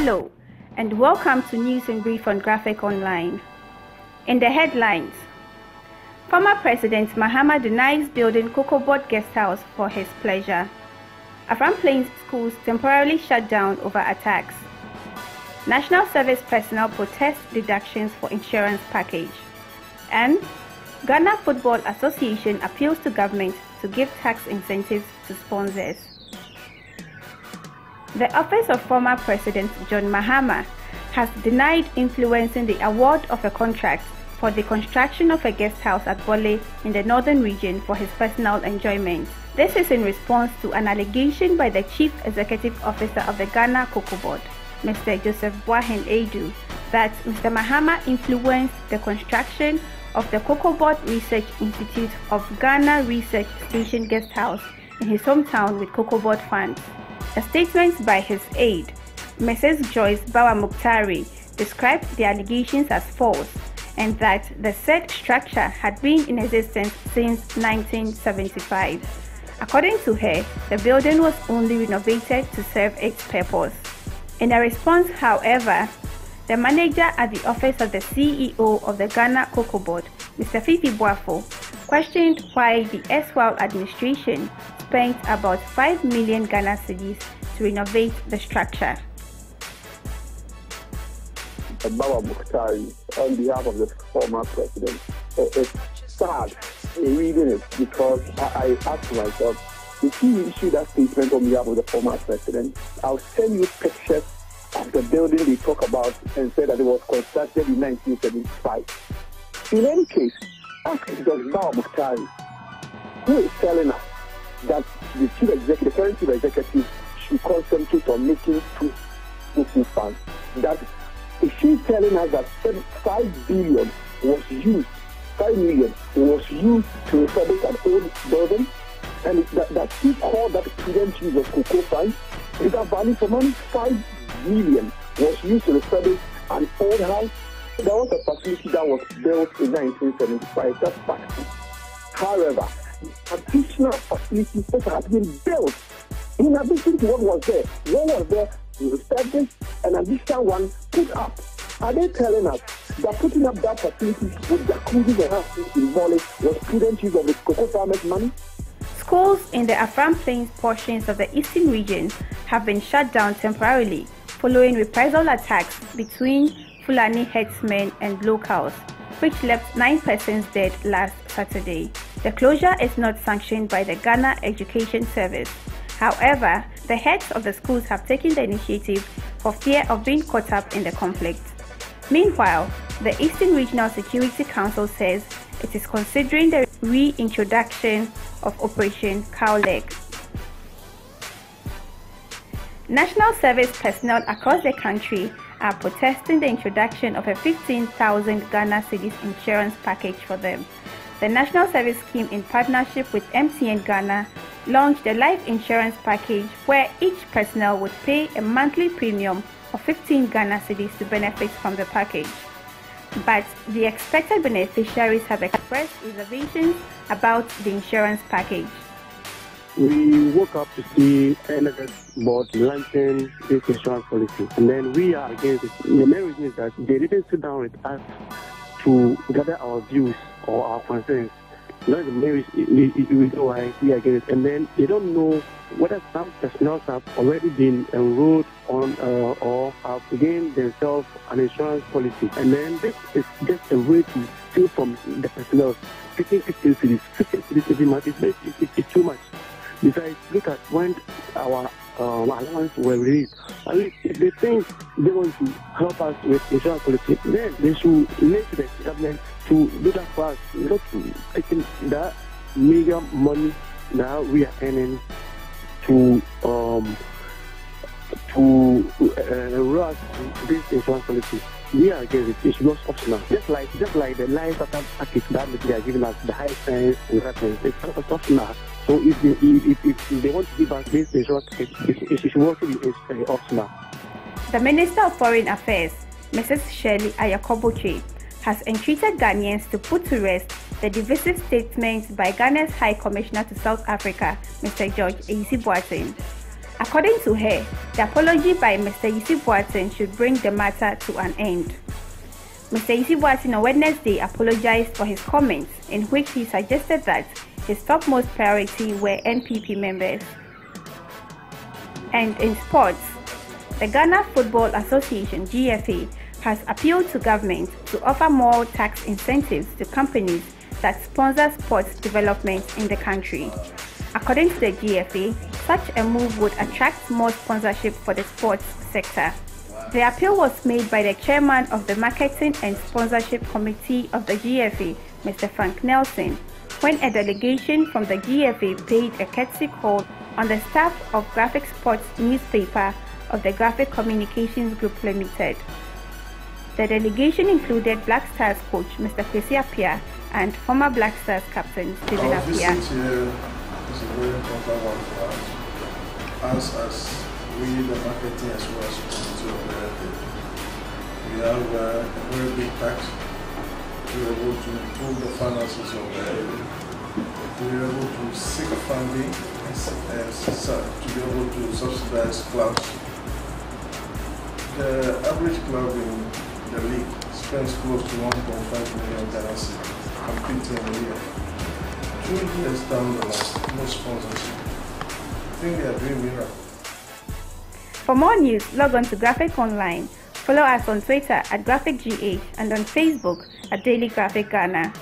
Hello, and welcome to News in Brief on Graphic Online. In the headlines, former President Mahama denies building COCOBOD guest house for his pleasure. Afram Plains schools temporarily shut down over attacks. National Service personnel protest deductions for insurance package. And Ghana Football Association appeals to government to give tax incentives to sponsors. The office of former President John Mahama has denied influencing the award of a contract for the construction of a guest house at Bole in the northern region for his personal enjoyment. This is in response to an allegation by the Chief Executive Officer of the Ghana COCOBOD, Mr. Joseph Boahen Edu, that Mr. Mahama influenced the construction of the COCOBOD Research Institute of Ghana Research Station Guest House in his hometown with COCOBOD funds. A statement by his aide, Mrs. Joyce Bawa-Muktari, described the allegations as false and that the said structure had been in existence since 1975. According to her, the building was only renovated to serve its purpose. In a response, however, the manager at the office of the CEO of the Ghana COCOBOD, Mr. Fifi Boafo, questioned why the erstwhile administration spent about 5 million Ghana cedis to renovate the structure. Bawa Muktari, on behalf of the former president, it's sad reading it because I asked myself, if he issued that statement on behalf of the former president, I'll send you pictures of the building they talk about and say that it was constructed in 1975. In any case, ask Dr. Bawa Muktari, who is telling us that the current chief executive should concentrate on making two funds. That is she telling us that 5 million was used to refurbish an old building, and that she called that prudent use of cocoa funds? Is that value for money? 5 million was used to refurbish an old house. There was a facility that was built in 1975. That's fact. However, additional facilities that have been built in addition to what was there. What was there refurbished, and an additional one put up. Are they telling us that putting up that facility with jacuzzi and houses in Bole was prudent use of the cocoa farmers' money? Schools in the Afram Plains portions of the eastern region have been shut down temporarily following reprisal attacks between Fulani herdsmen and locals, which left 9 persons dead last Saturday. The closure is not sanctioned by the Ghana Education Service. However, the heads of the schools have taken the initiative for fear of being caught up in the conflict. Meanwhile, the Eastern Regional Security Council says it is considering the reintroduction of Operation Cowleg. National Service personnel across the country are protesting the introduction of a 15,000 Ghana cedis insurance package for them. The National Service Scheme, in partnership with MTN Ghana, launched a life insurance package where each personnel would pay a monthly premium of 15 Ghana cedis to benefit from the package. But the expected beneficiaries have expressed reservations about the insurance package. We woke up to see NFS board launching this insurance policy, and then we are against it. The main reason is that they didn't sit down with us to gather our views or our concerns. That's the main reason why we are against it. And then they don't know whether some personnel have already been enrolled on or have gained themselves an insurance policy. And then this is just a way to steal from the personnel. 15 cities every month is too much. Besides, look at when our allowance were released. I mean, if they think they want to help us with insurance policy, then they should relate to the government to do that for us, not to taking that mega money that we are earning to enroll us in this insurance policy. We are against it. It was optional. Just like the life package that they are giving us, the high sense and reference, it's optional. So if they want to give us this insurance package, it should also be optional. The Minister of Foreign Affairs, Mrs. Shirley Ayakoboche, has entreated Ghanaians to put to rest the divisive statements by Ghana's High Commissioner to South Africa, Mr. George A.C. Boateng. According to her, the apology by Mr. Yusuf Watson should bring the matter to an end. Mr. Yusuf Watson on Wednesday apologized for his comments, in which he suggested that his topmost priority were NPP members. And in sports, the Ghana Football Association (GFA) has appealed to government to offer more tax incentives to companies that sponsor sports development in the country. According to the GFA, such a move would attract more sponsorship for the sports sector. The appeal was made by the chairman of the Marketing and Sponsorship Committee of the GFA, Mr. Frank Nelson, when a delegation from the GFA paid a courtesy call on the staff of Graphic Sports newspaper of the Graphic Communications Group Limited. The delegation included Black Stars coach Mr. Kwesi Appiah and former Black Stars captain David Appiah. It's a very important one for us. As we, the marketing as well as community of the we have a very big tax to be able to improve the finances of the area, to be able to seek funding and to be able to subsidize clubs. The average club in the league spends close to 1.5 million Ghana cedis competing in a year. 2 years down the line, no sponsorship. I think they are doing well. For more news, log on to Graphic Online. Follow us on Twitter at GraphicGH and on Facebook at Daily Graphic Ghana.